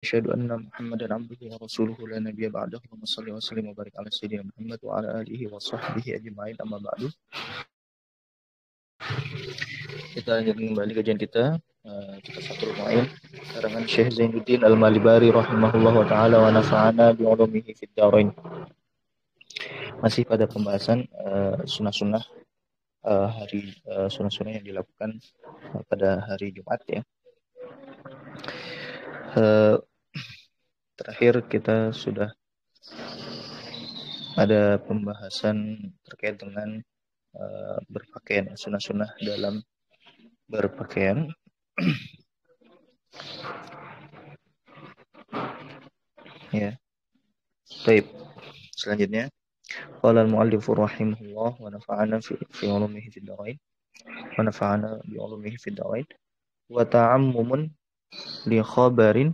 أشهد أن محمدا عبده ورسوله لا نبي بعده اللهم صل وسلم وبارك على سيدنا محمد وعلى آله وصحبه أجمعين أما بعد. Kita lanjutkan kembali kajian kita Fathul Mu'in karangan Syekh Zainuddin Al-Malibari rahimahullah wa ta'ala wa nafa'ana bi'ulumihi fid dharain. Masih pada pembahasan sunnah-sunnah sunnah-sunnah yang dilakukan pada hari Jumat ya. Terakhir kita sudah ada pembahasan terkait dengan berpakaian, sunnah-sunnah dalam berpakaian. Ya. Baik. Selanjutnya qala al-mu'allif rahimahullah wa nafa'ana fi 'ulumihi fid dharain wa nafa'ana bi 'ulumihi fid dharain wa ta'ammumun li khabarin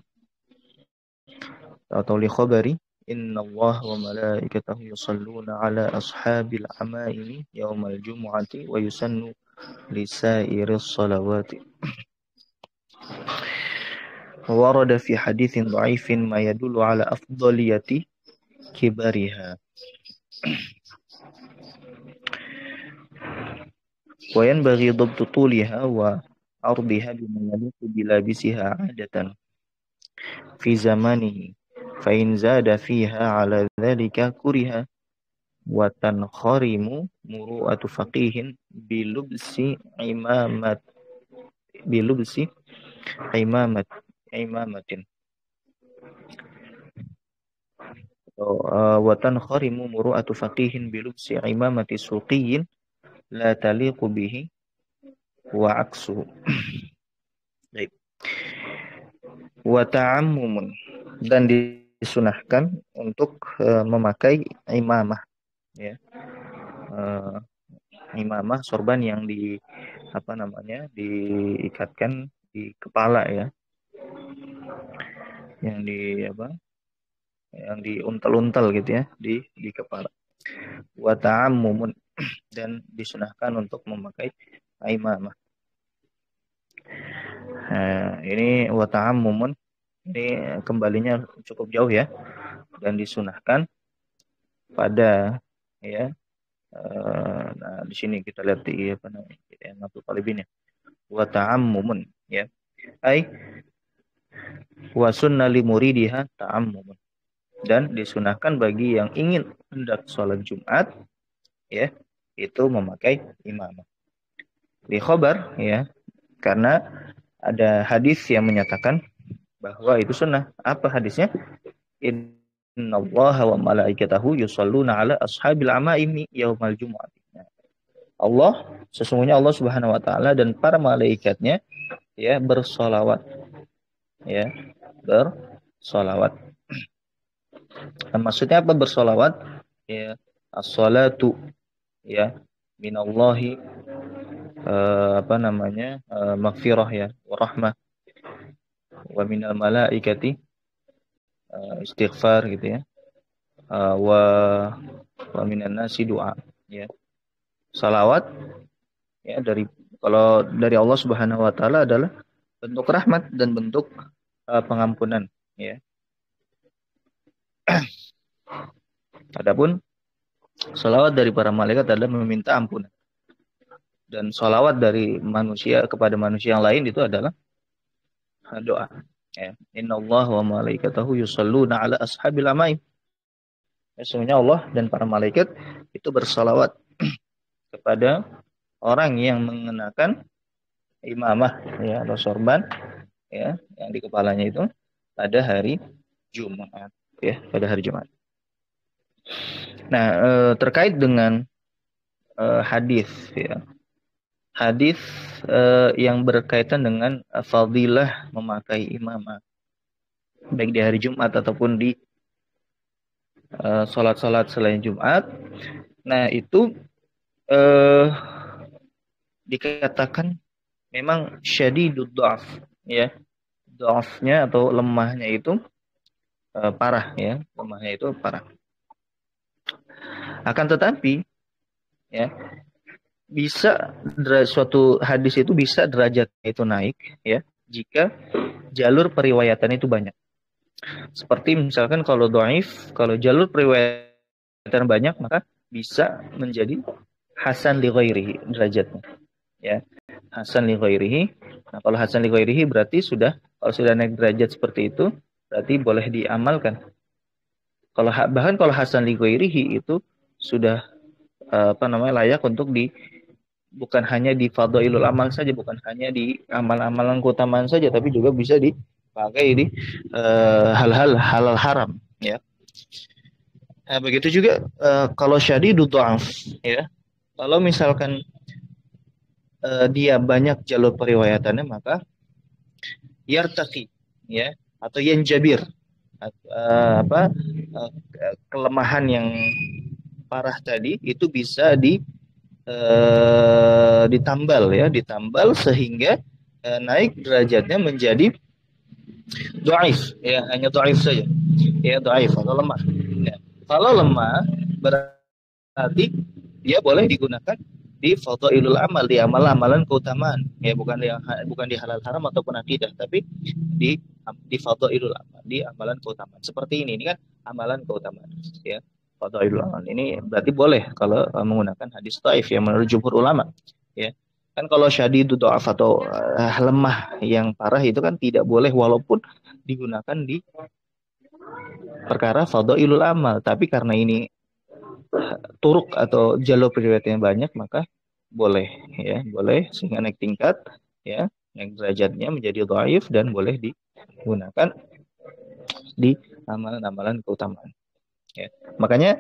atau li khabari inna Allah wa malaikatahu yusalluna ala ashabil amaini yaumal jumu'ati wa yusannu li sa'iris salawati. Warada fi haditsin dha'ifin ma yadullu ala afdaliyati kibariha. Wa yanbaghi dhabtu tuliha wa ardiha bima yaliqu bilabisiha 'adatan fi zamanihi fa in zada fiha 'ala dhalika kuriha wa tankharimu muru'atu faqihin bilubsi imamatin wa tankharimu muru'atu faqihin bilubsi imamati suqiyyin la taliqu bihi wa aksuhu. Baik. Wa ta'ammumun, dan disunahkan untuk memakai imamah ya. Imamah sorban yang diikatkan di kepala ya. Yang diuntal-untal gitu ya di kepala. Wa ta'ammumun, dan disunahkan untuk memakai imamah. Ini wa ta'ammumun, ini kembalinya cukup jauh ya, dan disunahkan pada ya. Nah di sini kita lihat di Natul Talibin ya. Wa ta'ammumun ya. Ai wa sunna li muridiha ta'ammumun, dan disunahkan bagi yang ingin hendak sholat Jumat ya, itu memakai imamah. Di khabar ya, karena ada hadis yang menyatakan bahwa itu sunnah. Apa hadisnya? Innallaha wa malaikatahu yusalluna ala ashabil amaimi yaumal jumu'ati. Allah, sesungguhnya Allah Subhanahu wa taala dan para malaikatnya ya bersolawat ya, bersolawat. Nah, maksudnya apa bersolawat? Ya, as-salatu ya minallahi maghfirah ya wa rahmah wa minal malaikati istighfar gitu ya. Wa minan nasi doa ya. Salawat ya kalau dari Allah Subhanahu wa taala adalah bentuk rahmat dan bentuk pengampunan ya. Adapun salawat dari para malaikat adalah meminta ampunan. Dan salawat dari manusia kepada manusia yang lain itu adalah doa. Ya. Innallaha wa malaikatahu yusalluna ala ashabil amaim. Sesungguhnya Allah dan para malaikat itu bersalawat kepada orang yang mengenakan imamah ya, atau sorban ya, yang di kepalanya itu pada hari Jumat ya, pada hari Jumat. Nah, terkait dengan hadis ya. Hadis yang berkaitan dengan fadilah memakai imamah baik di hari Jumat ataupun di salat-salat selain Jumat. Nah, itu dikatakan memang syadidud dha'af ya. Dha'afnya atau lemahnya itu parah ya, lemahnya itu parah. Akan tetapi ya, bisa suatu hadis itu bisa derajatnya itu naik ya jika jalur periwayatan itu banyak Seperti misalkan kalau dhaif, kalau jalur periwayatan banyak maka bisa menjadi hasan li ghairihi derajatnya. Ya, hasan li ghairihi. Nah, kalau hasan li ghairihi berarti kalau sudah naik derajat seperti itu berarti boleh diamalkan. Bahkan kalau hasan li ghairihi itu sudah layak untuk bukan hanya di fadhailul amal saja, bukan hanya di amal-amalan keutamaan saja, tapi juga bisa dipakai di hal-hal halal haram, ya. Nah, begitu juga kalau syadidud dha'af, ya. Kalau misalkan dia banyak jalur periwayatannya, maka yartaqi, ya, atau yanjabir, kelemahan yang parah tadi itu bisa ditambal, ya, ditambal sehingga naik derajatnya menjadi dhaif, ya, hanya dhaif saja, ya, dhaif atau lemah, ya. Kalau lemah berarti dia boleh digunakan di fadhailul amal, di amal-amalan keutamaan, ya, bukan di halal haram ataupun akidah, tapi di fadhailul amal, di amalan keutamaan. Seperti ini kan amalan keutamaan, ya. Fadhailul amal ini berarti boleh kalau menggunakan hadis dhaif yang menurut jumhur ulama, ya. Kan kalau syadidud dhaaf atau lemah yang parah itu kan tidak boleh walaupun digunakan di perkara fadhailul amal, tapi karena ini turuk atau jalur periwayatnya banyak maka boleh, ya, boleh sehingga naik tingkat, ya, naik derajatnya menjadi dhaif dan boleh digunakan di amalan-amalan keutamaan, ya. Makanya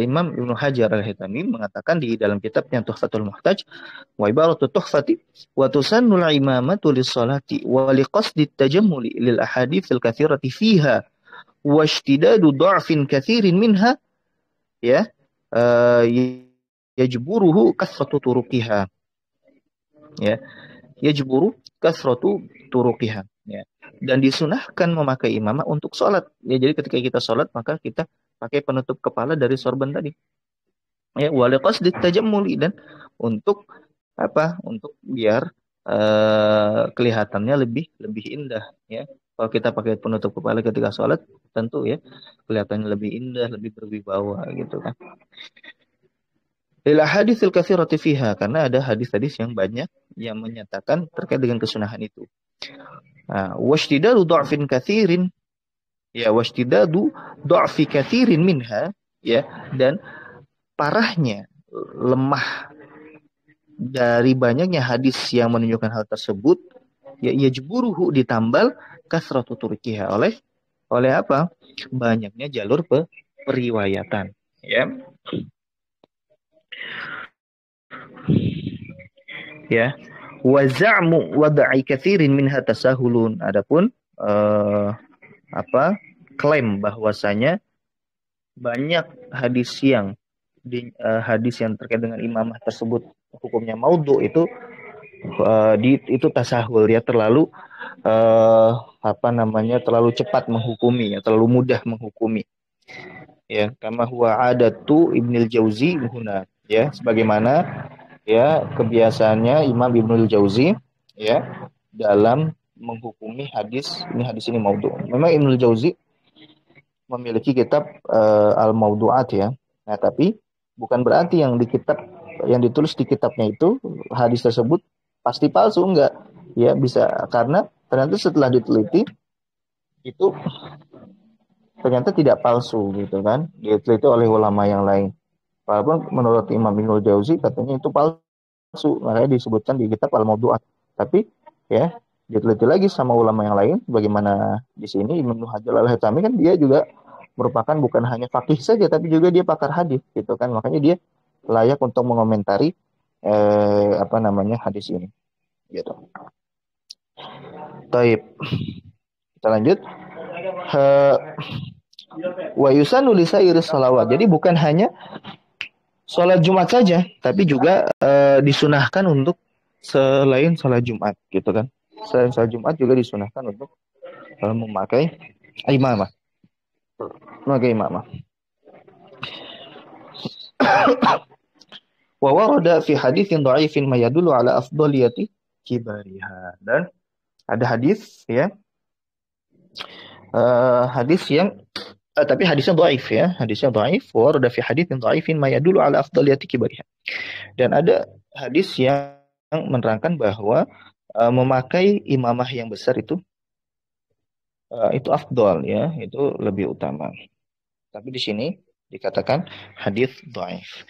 Imam Ibnu Hajar Al-Haytami mengatakan di dalam kitabnya Tuhfatul Muhtaj, wa ibaratu tuhfati wa tusannul imamatu lis-salati wa liqasdi tajammuli lil ahaditsil katsirati fiha wa ishtidadu dha'fin katsirin minha, ya, yajburuhu kasratu turuqiha, ya, yajburu kasratu turuqiha, ya. Dan disunahkan memakai imamah untuk sholat, ya. Jadi ketika kita sholat maka kita pakai penutup kepala dari sorban tadi, ya, waliqasdi tajammuli, dan untuk untuk biar kelihatannya lebih indah, ya. Kalau kita pakai penutup kepala ketika sholat tentu, ya, kelihatannya lebih indah, lebih berwibawa gitu kan. Lil haditsil katsirati fiha, karena ada hadis-hadis yang banyak yang menyatakan terkait dengan kesunahan itu. Nah, washtidadu dha'fin katsirin, ya, washtidadu dha'fi katsirin minha, ya, dan parahnya lemah dari banyaknya hadis yang menunjukkan hal tersebut, ya, yajburuhu ditambal kasratu turkiha oleh apa? Banyaknya jalur periwayatan, ya. Ya, wa za'mu wad'i katsirin minha tasahulun. Adapun klaim bahwasanya banyak hadis yang terkait dengan imamah tersebut hukumnya maudhu, itu tasahul, ya, terlalu terlalu cepat menghukumi, ya, terlalu mudah menghukumi, ya, kama huwa adatu Ibnul Jauzi huna, ya, sebagaimana, ya, kebiasaannya Imam Ibnul Jauzi, ya, dalam menghukumi hadis ini maudhu. Memang Ibnul Jauzi memiliki kitab Al-Maudu'at, ya. Nah, tapi bukan berarti yang ditulis di kitabnya itu hadis tersebut pasti palsu, enggak. Ya, bisa karena ternyata setelah diteliti itu ternyata tidak palsu, gitu kan. Diteliti oleh ulama yang lain. Walaupun menurut Imam Ibnul Jauzi katanya itu palsu, makanya disebutkan di kitab Al-Maudu'at. Tapi, ya, diteliti lagi sama ulama yang lain. Bagaimana di sini Imam Hajar Al-Haytami kan dia juga merupakan bukan hanya fakih saja, tapi juga dia pakar hadis, gitu kan. Makanya dia layak untuk mengomentari hadis ini, gitu. Taib. Kita lanjut. Wa yusannu li sa'iris shalawat. Jadi bukan hanya sholat Jumat saja, tapi juga disunahkan untuk selain sholat Jumat, gitu kan. Selain sholat Jumat juga disunahkan untuk memakai imamah. Wa warada fi haditsin dha'ifin ma yadullu ala afdaliyati kibariha. Dan ada hadis, ya, hadis yang tapi hadisnya dhaif ya, hadisnya dhaif, warada fi haditsin dhaifin ma yadullu ala afdaliyati kibariha. Dan ada hadis yang menerangkan bahwa memakai imamah yang besar itu afdal ya, itu lebih utama. Tapi di sini dikatakan hadis dhaif.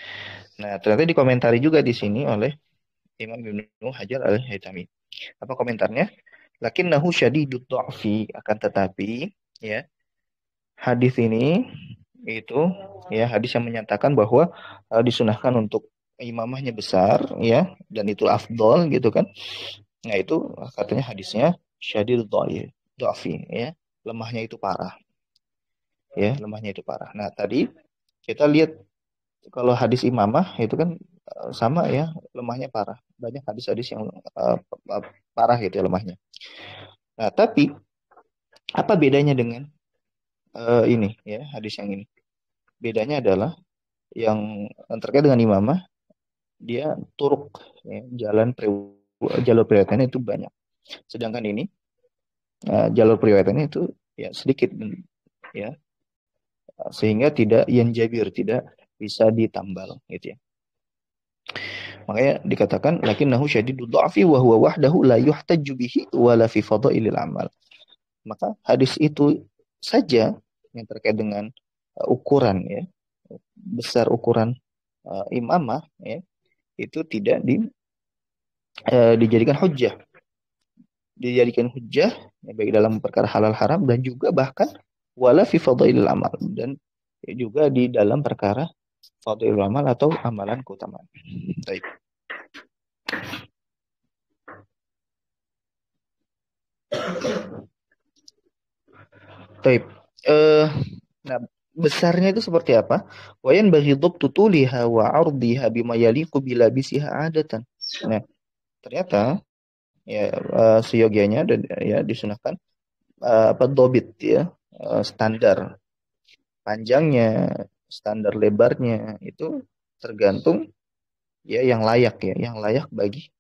Nah, ternyata dikomentari juga di sini oleh Imam Ibnu Hajar Al-Haytami. Apa komentarnya? Lakinnahu syadidud dha'fi, akan tetapi ya, hadis ini itu ya hadis yang menyatakan bahwa disunahkan untuk imamahnya besar ya, dan itu afdol gitu kan. Nah, itu katanya hadisnya syadidud dha'fi ya, lemahnya itu parah. Ya, lemahnya itu parah. Nah, tadi kita lihat kalau hadis imamah itu kan sama ya, lemahnya parah. Banyak hadis-hadis yang parah gitu ya lemahnya. Nah, tapi apa bedanya dengan ini ya, hadis yang ini? Bedanya adalah yang terkait dengan imamah, dia turuk ya, jalur periwayatannya itu banyak. Sedangkan ini jalur periwayatannya itu ya sedikit ya, sehingga tidak yanjabir, tidak bisa ditambal gitu ya. Makanya dikatakan lakinnahu syadidud dha'fi wa huwa wahdahu la yuhtajju bihi wa la fi fadailil amal. Maka hadis itu saja yang terkait dengan ukuran ya, besar ukuran imamah ya, itu tidak dijadikan hujjah. Dijadikan hujjah ya, baik dalam perkara halal haram dan juga bahkan wala fi fadailil amal, dan juga di dalam perkara fadailul amal atau amalan keutamaan. Baik. Baik. Nah, besarnya itu seperti apa? Wayan bagi dhabtu tuliha wa 'ardiha bima yaliqu bila bisiha adatan. Nah, ternyata ya seyogianya dan ya disunahkan apa dobit ya, standar panjangnya, standar lebarnya itu tergantung ya yang layak bagi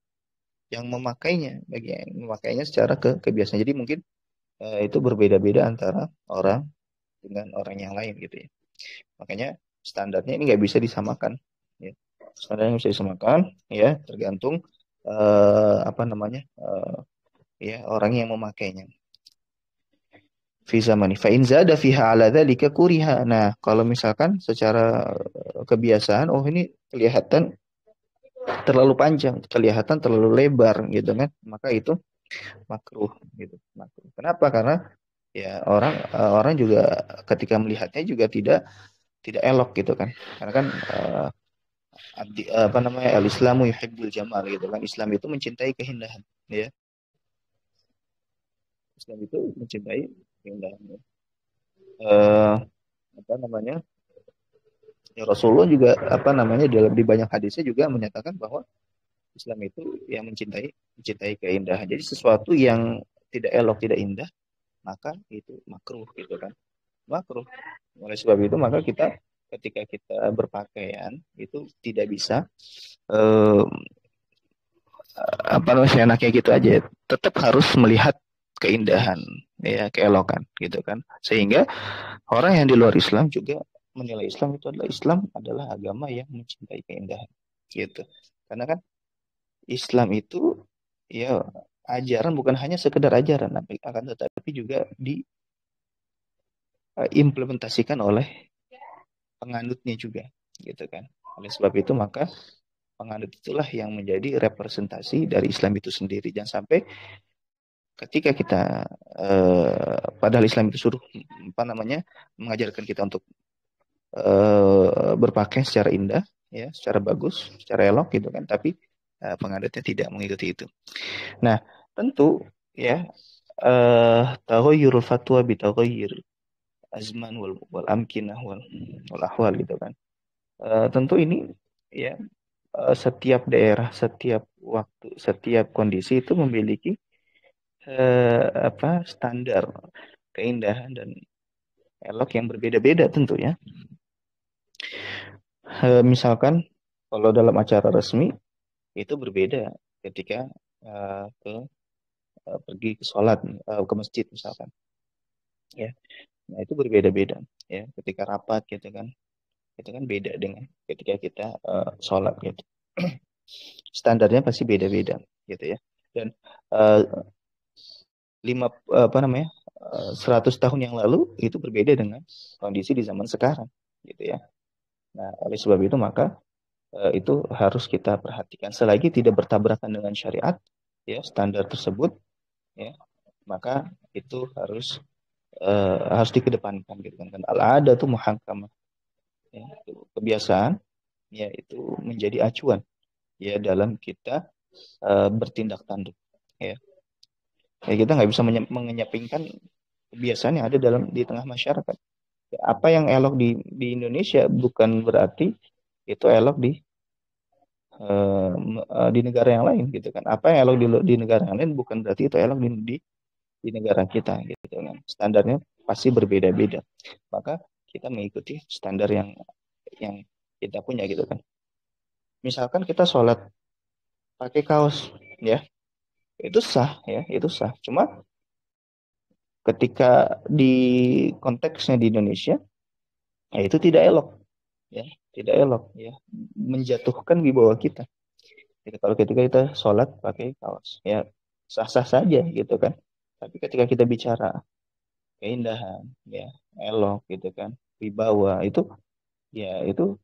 yang memakainya, bagi yang memakainya secara kebiasaan. Jadi mungkin itu berbeda-beda antara orang dengan orang yang lain gitu ya. Makanya standarnya ini nggak bisa disamakan. Ya. Standarnya bisa disamakan, ya tergantung apa namanya ya orang yang memakainya. Fi zamani fa in zada fiha ala dzalika kuriha. Nah, kalau misalkan secara kebiasaan, oh ini kelihatan terlalu panjang, kelihatan terlalu lebar gitu kan, maka itu makruh gitu. Makruh. Kenapa? Karena ya orang juga ketika melihatnya juga tidak elok gitu kan. Karena kan apa namanya, al-Islamu yuhibbul jamal gitu kan. Islam itu mencintai keindahan ya. Islam itu mencintai keindahan ya. Eh, apa namanya? Ya Rasulullah juga apa namanya di banyak hadisnya juga menyatakan bahwa Islam itu yang mencintai keindahan. Jadi sesuatu yang tidak elok, tidak indah, maka itu makruh gitu kan. Makruh. Oleh sebab itu maka kita ketika kita berpakaian itu tidak bisa eh, apa namanya enaknya gitu aja, tetap harus melihat keindahan ya, keelokan gitu kan, sehingga orang yang di luar Islam juga menilai Islam adalah agama yang mencintai keindahan gitu. Karena kan Islam itu ya ajaran, bukan hanya sekedar ajaran, akan tetapi juga diimplementasikan oleh penganutnya juga gitu kan. Oleh sebab itu maka penganut itulah yang menjadi representasi dari Islam itu sendiri. Jangan sampai ketika kita padahal Islam itu suruh apa namanya mengajarkan kita untuk berpakaian secara indah ya, secara bagus, secara elok gitu kan, tapi penganutnya tidak mengikuti itu. Nah, tentu ya taghayyurul fatwa bi taghayyur azman wal amkinah wal ahwal gitu kan. Tentu ini ya setiap daerah, setiap waktu, setiap kondisi itu memiliki apa standar keindahan dan elok yang berbeda-beda tentu ya. Misalkan kalau dalam acara resmi itu berbeda ketika pergi ke sholat ke masjid misalkan. ya. Nah, itu berbeda-beda ya. Ketika rapat gitu kan, itu kan beda dengan ketika kita sholat gitu. Standarnya pasti beda-beda gitu ya. Dan eh, lima apa namanya 100 tahun yang lalu itu berbeda dengan kondisi di zaman sekarang gitu ya. Nah, oleh sebab itu maka itu harus kita perhatikan selagi tidak bertabrakan dengan syariat ya standar tersebut ya, maka itu harus dikedepankan gitu kan. Al-ada tuh muhakkamah ya, itu kebiasaan ya itu menjadi acuan ya dalam kita bertindak tanduk ya. Ya kita nggak bisa mengenyapingkan kebiasaan yang ada di tengah masyarakat. Apa yang elok di Indonesia bukan berarti itu elok di negara yang lain gitu kan. Apa yang elok di negara yang lain bukan berarti itu elok di negara kita gitu kan. Standarnya pasti berbeda-beda. Maka kita mengikuti standar yang kita punya gitu kan. Misalkan kita sholat pakai kaos ya, itu sah ya, itu sah. Cuma ketika di konteksnya di Indonesia, ya itu tidak elok ya, tidak elok ya, menjatuhkan wibawa kita. Jadi kalau ketika kita sholat pakai kaos, ya sah-sah saja gitu kan. Tapi ketika kita bicara keindahan, ya elok gitu kan, wibawa itu, ya itu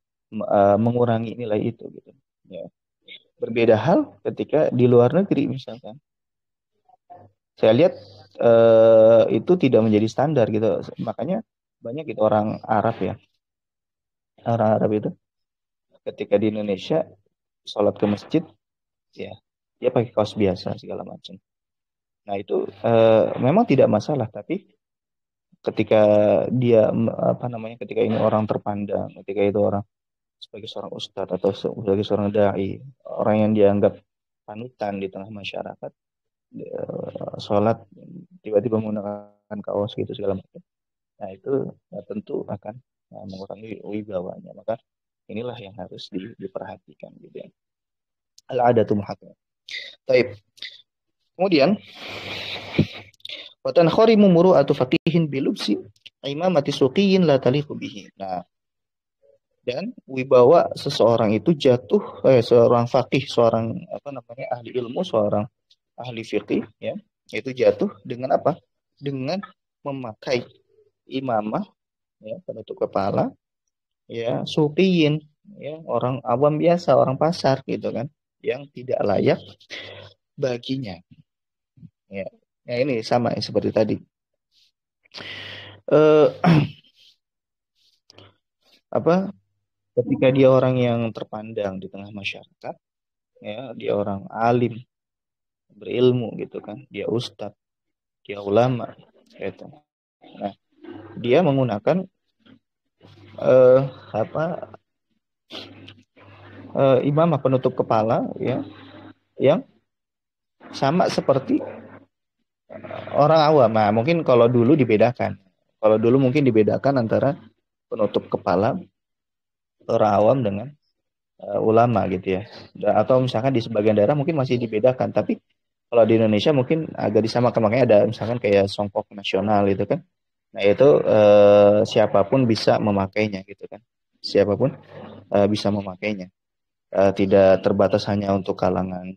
mengurangi nilai itu gitu. Ya. Berbeda hal ketika di luar negeri misalkan. Saya lihat itu tidak menjadi standar gitu. Makanya banyak itu orang Arab ya. Orang Arab itu ketika di Indonesia sholat ke masjid, ya dia pakai kaos biasa segala macam. Nah itu memang tidak masalah, tapi ketika dia apa namanya, ketika ini orang terpandang, ketika itu orang sebagai seorang ustadz atau sebagai seorang dai, orang yang dianggap panutan di tengah masyarakat, sholat tiba-tiba menggunakan kaos gitu segala macam. Nah itu tentu akan mengurangi wibawanya. Maka inilah yang harus diperhatikan gitu ya. Al-adatu muhakkam. Baik. Kemudian watan kharimu muru'atu faqihin bilubsi imamati suqiyin la taliqu bihi. Nah, dan wibawa seseorang itu jatuh seorang faqih, seorang apa namanya ahli ilmu, seorang ahli fikih ya, itu jatuh dengan apa? Dengan memakai imamah ya, penutup kepala ya, suqiyin ya, orang awam biasa, orang pasar gitu kan, yang tidak layak baginya ya. Ya ini sama ya, seperti tadi. Eh apa ketika dia orang yang terpandang di tengah masyarakat ya, dia orang alim, berilmu gitu kan, dia ustadz, dia ulama gitu. Nah, dia menggunakan eh apa imamah penutup kepala ya, yang sama seperti orang awam. Nah, mungkin kalau dulu dibedakan. Kalau dulu mungkin dibedakan antara penutup kepala orang awam dengan ulama gitu ya. Atau misalkan di sebagian daerah mungkin masih dibedakan, tapi kalau di Indonesia mungkin agak disamakan, makanya ada misalkan kayak songkok nasional gitu kan. Nah, itu siapapun bisa memakainya gitu kan. Siapapun bisa memakainya. Tidak terbatas hanya untuk kalangan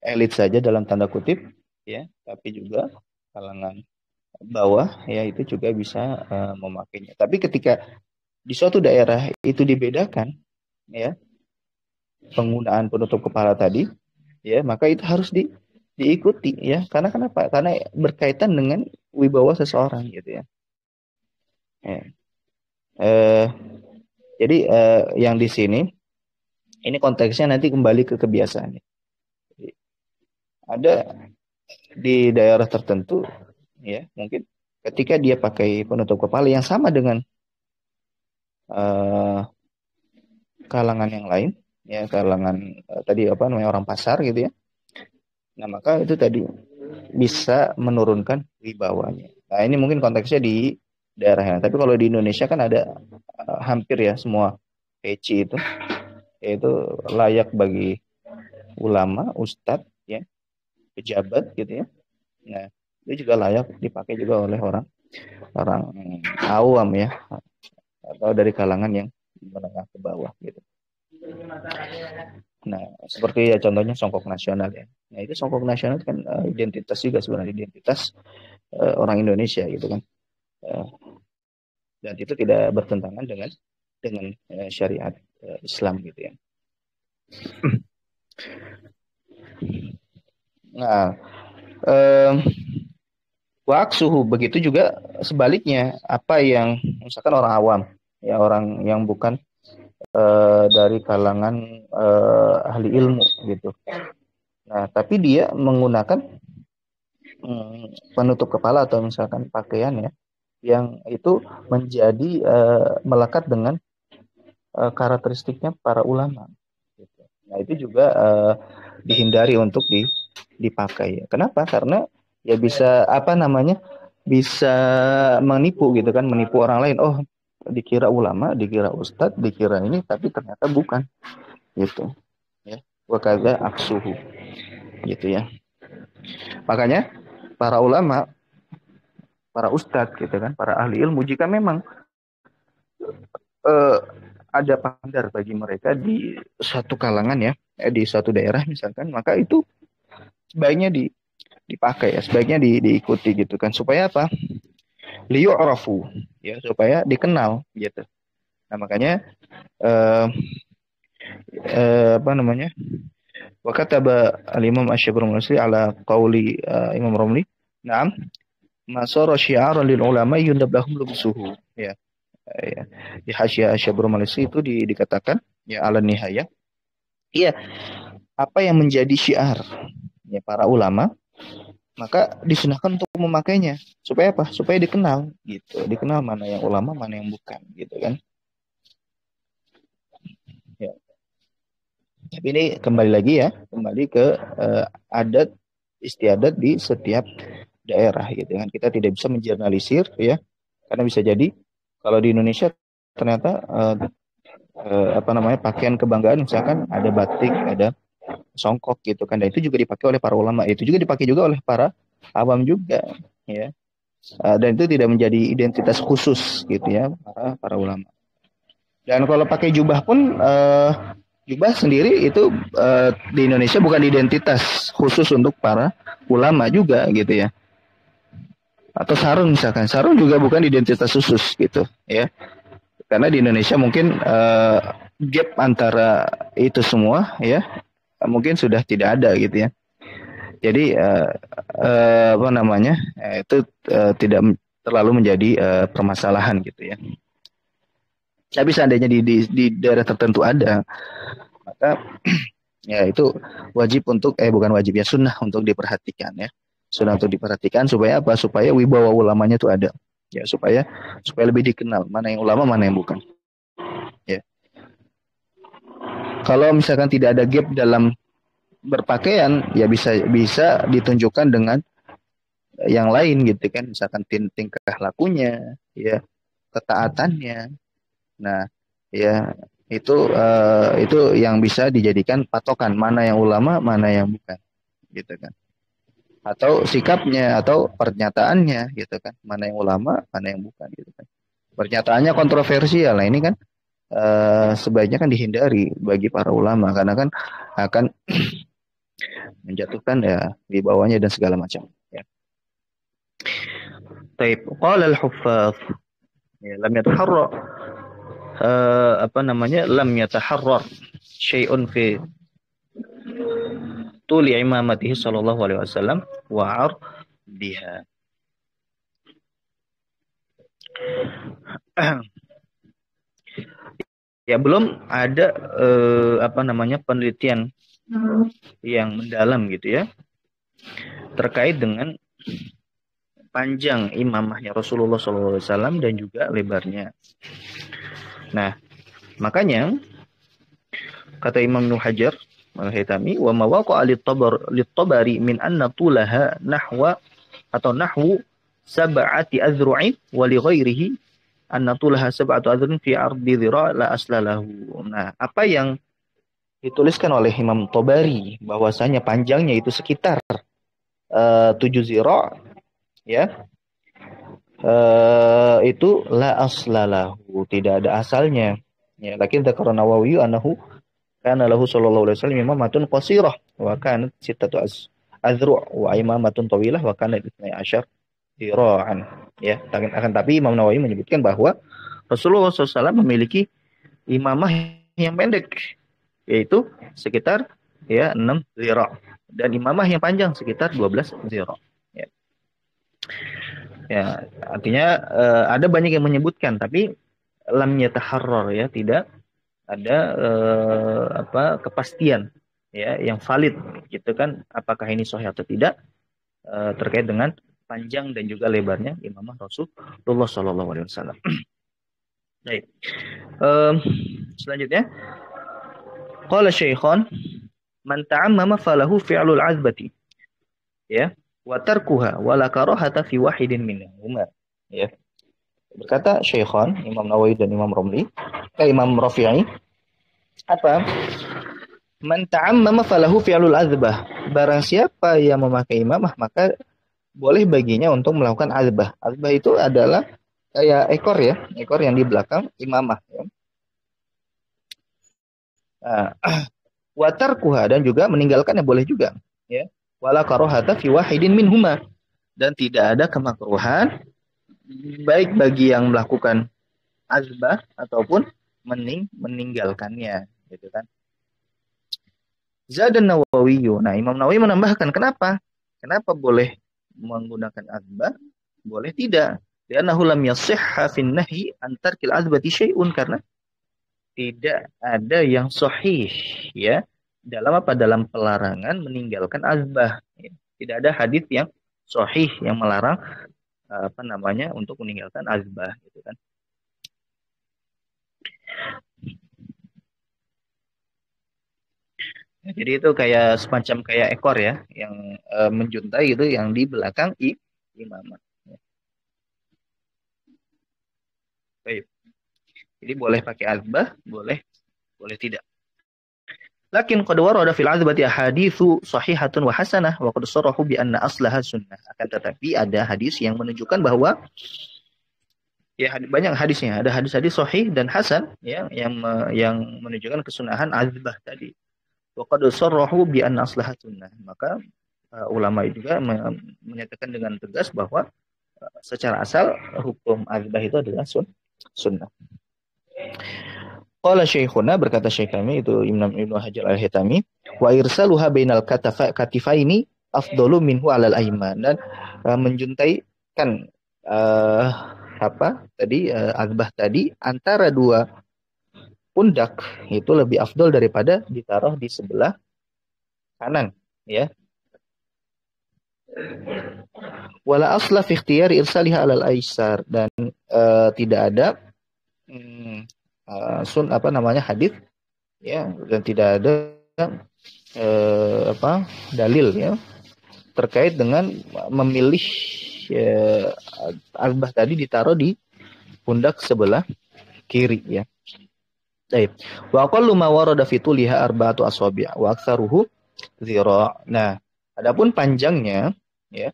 elit saja dalam tanda kutip ya, tapi juga kalangan bawah ya itu juga bisa memakainya. Tapi ketika di suatu daerah itu dibedakan ya penggunaan penutup kepala tadi ya, maka itu harus diikuti ya. Karena kenapa? Karena berkaitan dengan wibawa seseorang gitu ya. Ya. Eh, jadi yang di sini ini konteksnya nanti kembali ke kebiasaan. Jadi, ada di daerah tertentu ya mungkin ketika dia pakai penutup kepala yang sama dengan eh, kalangan yang lain ya, kalangan tadi apa namanya orang pasar gitu ya. Nah, maka itu tadi bisa menurunkan wibawanya. Nah, ini mungkin konteksnya di daerahnya. Tapi kalau di Indonesia kan ada hampir ya semua peci itu, yaitu layak bagi ulama, ustadz, ya, pejabat gitu ya. Nah, itu juga layak dipakai juga oleh orang orang awam ya, atau dari kalangan yang menengah ke bawah gitu. Nah, seperti ya contohnya songkok nasional ya. Nah, itu songkok nasional kan identitas juga sebenarnya, identitas orang Indonesia gitu kan. Eh, dan itu tidak bertentangan dengan syariat Islam gitu ya. Nah, eh, suhu begitu juga sebaliknya, apa yang misalkan orang awam ya, orang yang bukan dari kalangan ahli ilmu gitu. Nah, tapi dia menggunakan penutup kepala atau misalkan pakaian ya, yang itu menjadi melekat dengan karakteristiknya para ulama. Gitu. Nah, itu juga dihindari untuk dipakai. Kenapa? Karena ya bisa apa namanya, bisa menipu gitu kan, menipu orang lain. Oh, dikira ulama, dikira ustadz, dikira ini, tapi ternyata bukan gitu. Ya, wakada aksuhu gitu ya. Makanya para ulama, para ustadz gitu kan, para ahli ilmu, jika memang eh, ada pandar bagi mereka di satu kalangan ya, di suatu daerah misalkan, maka itu sebaiknya dipakai ya, sebaiknya diikuti gitu kan, supaya apa? Liyu'rafu ya, supaya dikenal gitu. Nah, makanya eh, apa namanya? Wa kataba al-Imam Asy-Syafi'i ala qauli Imam Romli. Naam, masara syi'aran lil ulama yundab lahum lubsuhu. Ya, ya. Di Hasyiah Asy-Syafi'i itu dikatakan ya ala nihayah. Iya, apa yang menjadi syiar ya para ulama, maka disunahkan untuk memakainya. Supaya apa? Supaya dikenal gitu. Dikenal mana yang ulama, mana yang bukan gitu kan. Ya. Tapi ini kembali lagi ya, kembali ke adat istiadat di setiap daerah gitu kan. Kita tidak bisa menjernalisir ya, karena bisa jadi kalau di Indonesia ternyata apa namanya, pakaian kebanggaan misalkan ada batik, ada songkok gitu kan. Dan itu juga dipakai oleh para ulama, itu juga dipakai juga oleh para awam juga ya. Dan itu tidak menjadi identitas khusus gitu ya para ulama. Dan kalau pakai jubah pun jubah sendiri itu di Indonesia bukan identitas khusus untuk para ulama juga gitu ya. Atau sarung misalkan, sarung juga bukan identitas khusus gitu ya. Karena di Indonesia mungkin gap antara itu semua ya, mungkin sudah tidak ada gitu ya. Jadi apa namanya, itu tidak terlalu menjadi permasalahan gitu ya. Tapi seandainya di daerah tertentu ada, maka ya itu wajib untuk bukan wajib ya, sunnah untuk diperhatikan ya. Sunnah untuk diperhatikan supaya apa? Supaya wibawa ulamanya itu ada. Ya, supaya lebih dikenal mana yang ulama, mana yang bukan. Ya. Kalau misalkan tidak ada gap dalam berpakaian, ya bisa ditunjukkan dengan yang lain gitu kan, misalkan tingkah lakunya, ya, ketaatannya. Nah, ya itu yang bisa dijadikan patokan mana yang ulama, mana yang bukan, gitu kan. Atau sikapnya atau pernyataannya gitu kan, mana yang ulama, mana yang bukan gitu kan. Pernyataannya kontroversial, nah ini kan sebaiknya kan dihindari bagi para ulama karena kan akan menjatuhkan ya di bawahnya dan segala macam ya. Taib qala al-huffaz ya, lam yataharra apa namanya, lam yataharrar syai'un fi tuli imamatihi sallallahu alaihi wasallam wa ardiha. Ya belum ada apa namanya, penelitian yang mendalam gitu ya terkait dengan panjang imamahnya Rasulullah SAW dan juga lebarnya. Nah, makanya kata Imam Ibnu Hajar Al-Haytami, wa ma waqa'a lit-Tabari min anna tulaha nahwa atau nahwu sab'ati azru'in wa li ghairihi anna tulaha sab'atu azru'in fi ardi dhira' la aslalahu. Nah, apa yang dituliskan oleh Imam Tabari bahwasanya panjangnya itu sekitar 7 zira' ya. itu la aslalahu, tidak ada asalnya. Ya, lakin dzakara Nawawi annahu kana lahu sallallahu alaihi wasallam imamatun qasirah wa kanat sittatu azru' wa imamatun tawilah wa kanat 12 dira'an. Ya, akan tapi Imam Nawawi menyebutkan bahwa Rasulullah SAW memiliki imamah yang pendek, yaitu sekitar ya 6 zira, dan imamah yang panjang sekitar 12 zira. Ya. Ya, artinya ada banyak yang menyebutkan, tapi lam yataharrar, ya, tidak ada kepastian ya yang valid gitu kan, apakah ini sahih atau tidak terkait dengan panjang dan juga lebarnya imamah Rasulullah Shallallahu Alaihi Wasallam. Baik. Selanjutnya, qala Syekhon, man ta'ammama falahu fi'lul azbati, ya, wa tarkuha wa la karahata fi wahidin minhuma. Ya. Berkata Syekhon, Imam Nawawi dan Imam Imam Rafi'i, apa? Man ta'ammama falahu fi'lul azbah. Barang siapa yang memakai imamah, maka boleh baginya untuk melakukan azbah. Azbah itu adalah kayak ekor, ya, ekor yang di belakang imamah. Ya. Watarkuha, dan juga meninggalkannya boleh juga. Ya. Wala karohata fi wahidin minhuma, dan tidak ada kemakruhan baik bagi yang melakukan azbah ataupun meninggalkannya, gitu kan. Zadan Nawawi. Nah, Imam Nawawi menambahkan, kenapa boleh menggunakan azbah, boleh tidak? Li'annahu lam yashihha fin nahyi an tarkil azbati syai'un, karena tidak ada yang sahih, ya, dalam pelarangan meninggalkan azbah. Ya. Tidak ada hadis yang sahih yang melarang untuk meninggalkan azbah, gitu kan. Jadi itu kayak semacam kayak ekor, ya, yang menjuntai gitu, yang di belakang imamah. Baik. Jadi boleh pakai azbah, boleh tidak. Lakin qad warada fil azbati ahaditsu sahihatun wa hasanah wa qad sarahu bi anna aslaha sunnah. Akan tetapi ada hadis yang menunjukkan bahwa, ya, banyak hadisnya, ada hadis-hadis sahih dan hasan, ya, yang menunjukkan kesunahan azbah tadi. Wa qad sarahu bi anna aslaha sunnah. Maka ulama juga menyatakan dengan tegas bahwa secara asal hukum azbah itu adalah sunnah. Qala Syekhuna, berkata Syekh kami itu Ibnu Hajar Al-Haytami, wa irsaluha bainal katifaini afdalu minhu alal aiman, dan menjuntaikan azbah tadi antara dua pundak itu lebih afdol daripada ditaruh di sebelah kanan, ya. Wala asla fi ikhtiyari irsaliha alal aisar, dan tidak ada hadis, ya, dan tidak ada dalil, ya, terkait dengan memilih azbah tadi ditaruh di pundak sebelah kiri, ya. Baik. Wa aqallu ma warada fi tuliha arba'atu asabi' wa aktsaruhu dhira'. Nah, adapun panjangnya, ya,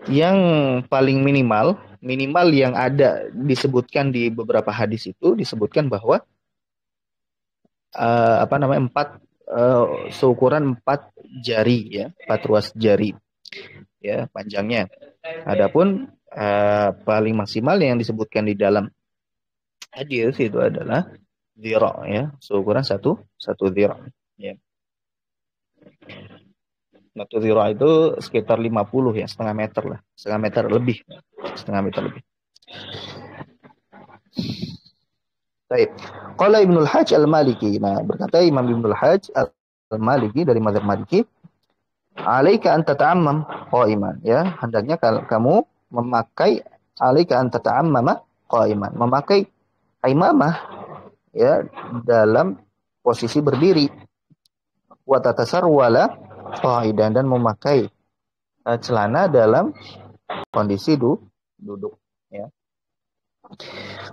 yang paling minimal yang ada disebutkan di beberapa hadis itu disebutkan bahwa seukuran 4 jari, ya, 4 ruas jari, ya, panjangnya. Adapun paling maksimal yang disebutkan di dalam hadis itu adalah dhira', ya, seukuran satu dhira', ya. Satu dhira' itu sekitar 50, ya, setengah meter lebih. Baik. Qala Ibnul Hajj Al-Maliki. Nah, berkata Imam Ibnul Hajj Al-Maliki dari mazhab Maliki, alaika an tata'ammam qa'iman, ya, hendaknya kamu memakai, alaika an tata'ammama qa'iman, memakai imamah, ya, dalam posisi berdiri, wa tatasarwala qa'idan, dan memakai celana dalam kondisi duduk, ya.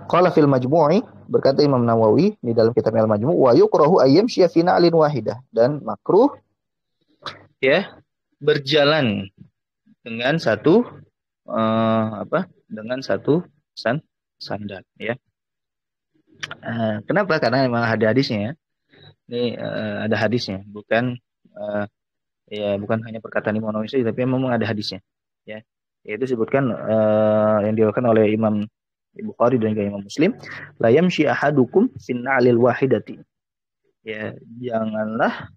Qala fil majmu'i, berkata Imam Nawawi di dalam kitab Al-Majmu', wa yukrahu ayyam syia fi na'lin wahidah, dan makruh, ya, berjalan dengan satu dengan satu sandal ya. Kenapa? Karena memang ada hadisnya ya. Ini ada hadisnya, bukan uh, ya bukan hanya perkataan Imam Nawawi tapi memang ada hadisnya ya. Yaitu disebutkan yang diriwayatkan oleh Imam Bukhari dan juga Imam Muslim, la yamshi ahadukum fin na'lil wahidati. Ya, janganlah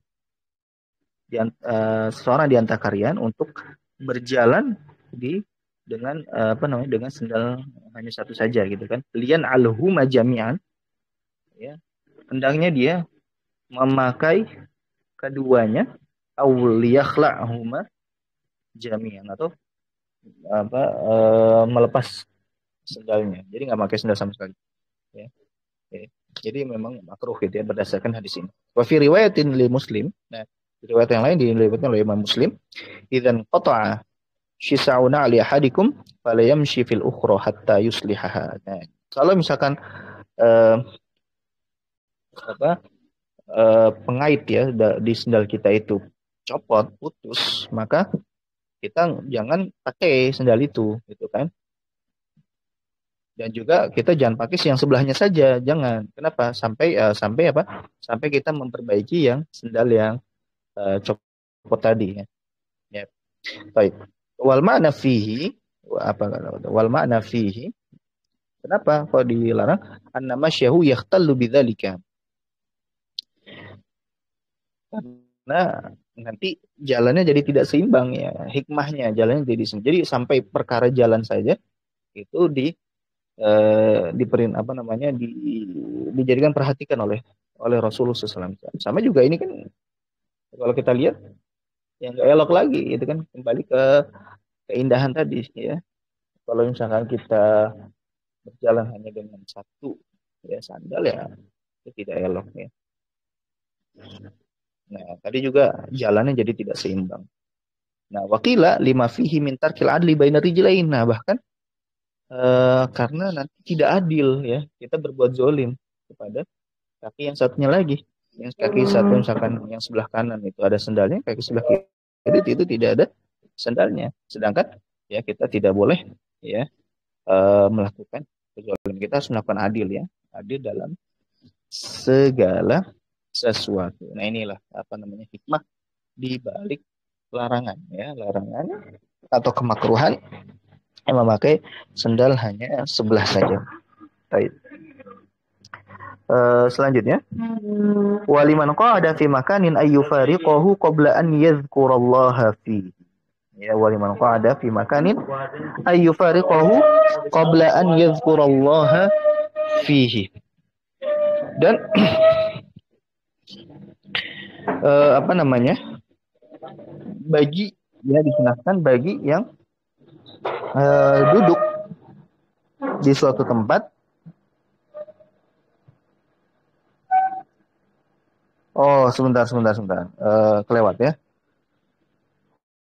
seorang di antara kalian untuk berjalan dengan dengan sendal hanya satu saja gitu kan. Lian alhuma jami'an ya. Hendaknya dia memakai keduanya au liyakhla'huma jami'an atau melepas sendalnya. Jadi nggak pakai sendal sama sekali ya. Ya. Jadi memang makruh gitu ya berdasarkan hadis ini. Wa fi riwayatin li Muslim. Nah, riwayat yang lain diriwayatkan oleh Imam Muslim, idzan qata'a shisa'una li ahadikum fala yamshi fil ukhra hatta yuslihaha. Nah, kalau misalkan eh, pengait ya di sendal kita itu copot, putus, maka kita jangan pakai sendal itu gitu kan. Dan juga kita jangan pakai yang sebelahnya saja, jangan. Kenapa? Sampai kita memperbaiki yang sendal yang copot tadi ya. Ya. Baik. Wal ma'na fihi wal ma'na fihi. Kenapa kok dilarang? Annama syahu yahtallu bidzalika. Karena nanti jalannya jadi tidak seimbang ya. Hikmahnya jalannya jadi sampai perkara jalan saja itu dijadikan perhatikan oleh Rasulullah SAW. Sama juga ini kan kalau kita lihat yang nggak elok lagi itu kan kembali ke keindahan tadi ya. Kalau misalkan kita berjalan hanya dengan satu ya sandal ya itu tidak elok ya. Nah tadi juga jalannya jadi tidak seimbang. Nah wakila lima fihi min tarkil adli baina rijlain. Nah bahkan karena nanti tidak adil ya kita berbuat zolim kepada kaki yang satunya lagi, yang kaki satu misalkan yang sebelah kanan itu ada sendalnya, kaki sebelah kiri itu tidak ada sendalnya, sedangkan ya kita tidak boleh ya melakukan kezaliman. Kita harus melakukan adil ya, adil dalam segala sesuatu. Nah inilah hikmah di balik larangan ya, larangan atau kemakruhan yang memakai sendal hanya sebelah saja. Baik. Selanjutnya, waliman qa'ada fi makanin ayyufariqahu qabla an yadhkurallaha fi. Ya, waliman qa'ada fi makanin ayyufariqahu qabla an yadhkurallaha fihi. Dan bagi ya disunahkan bagi yang duduk di suatu tempat. Oh, sebentar. Kelewat ya.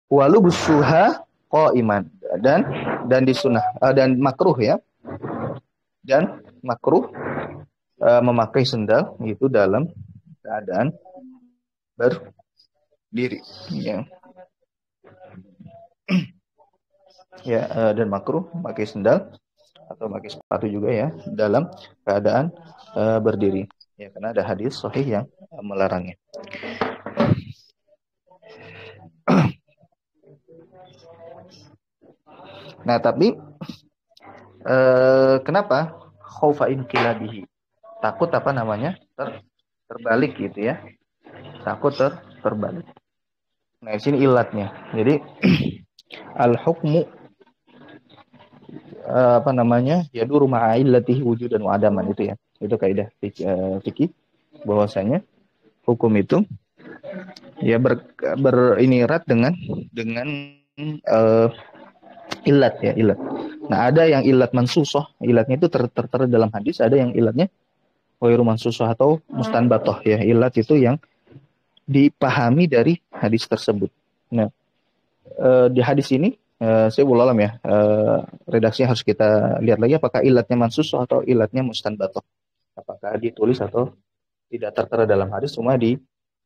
Walu busuha iman dan disunah dan makruh ya. Dan makruh memakai sendal itu dalam keadaan berdiri ya. Ya, dan makruh memakai sendal atau memakai sepatu juga ya dalam keadaan berdiri. Ya, karena ada hadis sahih yang melarangnya. Nah, tapi kenapa khaufa inqilabihi? Takut terbalik gitu ya. Takut terbalik. Nah, di sini ilatnya. Jadi al-hukmu yaduru ma'a illatihi wujudan wa adaman itu ya. Itu kaidah fikih bahwasanya hukum itu ya berinirat dengan ilat ya, ilat. Nah, ada yang ilat mansusoh, ilatnya itu tertera dalam hadis, ada yang ilatnya ghairu mansusoh atau mustanbatoh ya, ilat itu yang dipahami dari hadis tersebut. Nah, di hadis ini saya belum alam ya, redaksinya harus kita lihat lagi apakah ilatnya mansusoh atau ilatnya mustanbatoh. Apakah ditulis atau tidak tertera dalam hadis, cuma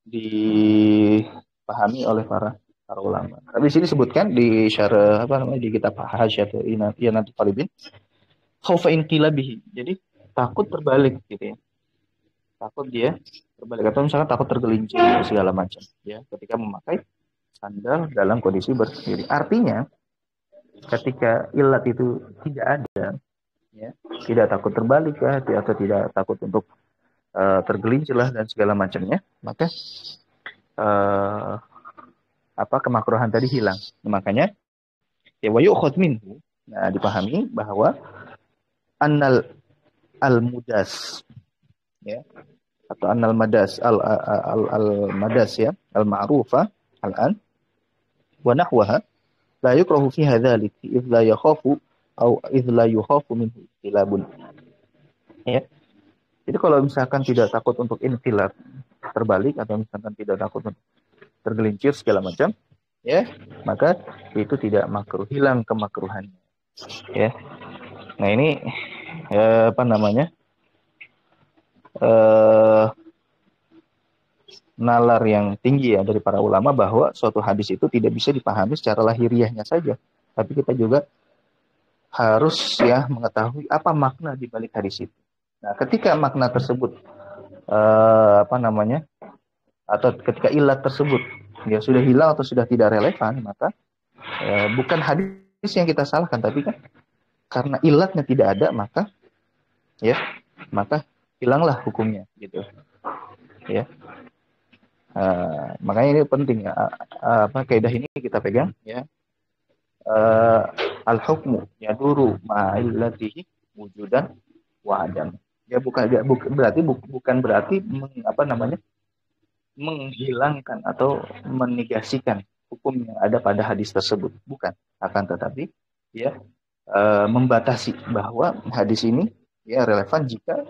dipahami oleh para para ulama. Tapi di sini sebutkan di syarah apa namanya di kitab Hasyiat Yanatul Talibin, khaufa inqilabihi. Jadi takut terbalik gitu ya. Takut dia terbalik atau misalkan takut tergelincir gitu, segala macam ya ketika memakai sandal dalam kondisi berdiri. Artinya ketika ilat itu tidak ada ya, tidak takut terbalik ya, atau tidak takut untuk tergelincir lah dan segala macamnya, maka uh, apa kemakruhan tadi hilang. Nah, makanya ya wa yu'khadh minhu. Nah, dipahami bahwa annal al mudas ya atau annal madas al madas ya al ma'rufa al an wa nahwaha la yukrahu fiha dzalik idh la yakhafu au idh la yukhafu minhu tilabun ya. Jadi kalau misalkan tidak takut untuk infilat terbalik atau misalkan tidak takut untuk tergelincir segala macam ya, maka itu tidak makruh, hilang kemakruhannya ya. Nah, ini apa namanya? eh, nalar yang tinggi ya dari para ulama bahwa suatu hadis itu tidak bisa dipahami secara lahiriahnya saja, tapi kita juga harus ya mengetahui apa makna di balik hadis itu. Nah, ketika makna tersebut apa namanya atau ketika ilat tersebut ya sudah hilang atau sudah tidak relevan, maka bukan hadis yang kita salahkan, tapi kan karena ilatnya tidak ada, ya maka hilanglah hukumnya gitu ya. Makanya ini penting ya, apa kaidah ini kita pegang ya. Al hukmu yaduru ma'illatihi wujudan wa adam. Ya bukan berarti apa namanya menghilangkan atau menegasikan hukum yang ada pada hadis tersebut, bukan, akan tetapi ya membatasi bahwa hadis ini ya relevan jika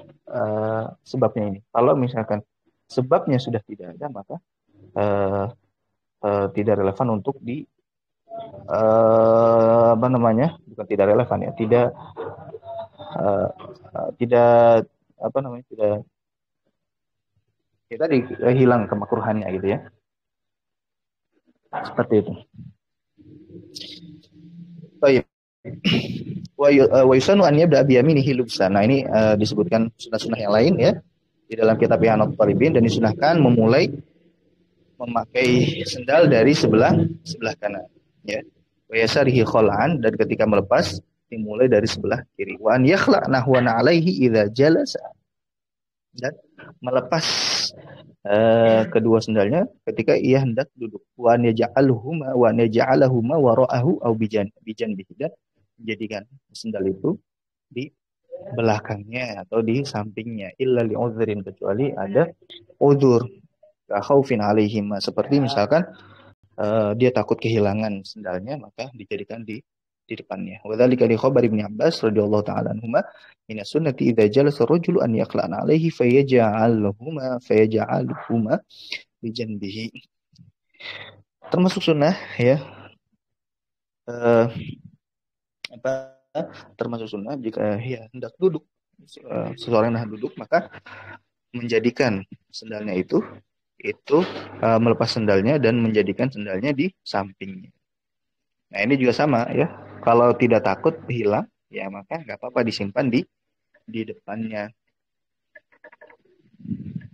sebabnya ini. Kalau misalkan sebabnya sudah tidak ada, maka uh, tidak relevan untuk di apa namanya, bukan tidak relevan ya, tidak apa namanya, tidak kita hilang kemakruhannya gitu ya, seperti itu. Baik. Wa yusanu an yabda bi yaminihi lubsa. Nah, ini disebutkan sunah-sunah yang lain ya di dalam kitab Ihyanut Talibin, dan disunahkan memulai memakai sendal dari sebelah sebelah kanan ya. Wa yasarihi khal'an, dan ketika melepas dimulai dari sebelah kiri. Wa an yakhla' nahwana alaihi idza jalasa, dan melepas kedua sendalnya ketika ia hendak duduk. Wa an yaj'alahuma wara'ahu au bijanbihi, dan menjadikan sendal itu di belakangnya atau di sampingnya, illa li udhrin, kecuali ada udzur khaufin alaihim, seperti misalkan dia takut kehilangan sendalnya, maka dijadikan di depannya. Wa dzalika li khabar Ibnu Abbas radhiyallahu taala anhuma min sunnati idza jalasa rajulu an yaqla'na alaihi fayaj'aluhuma bi janbihi. Termasuk sunnah ya, uh, apa termasuk sunnah jika ya hendak duduk, seseorang hendak duduk, maka menjadikan sendalnya itu melepas sendalnya dan menjadikan sendalnya di sampingnya. Nah, ini juga sama ya. Kalau tidak takut hilang, ya maka nggak apa-apa disimpan di depannya.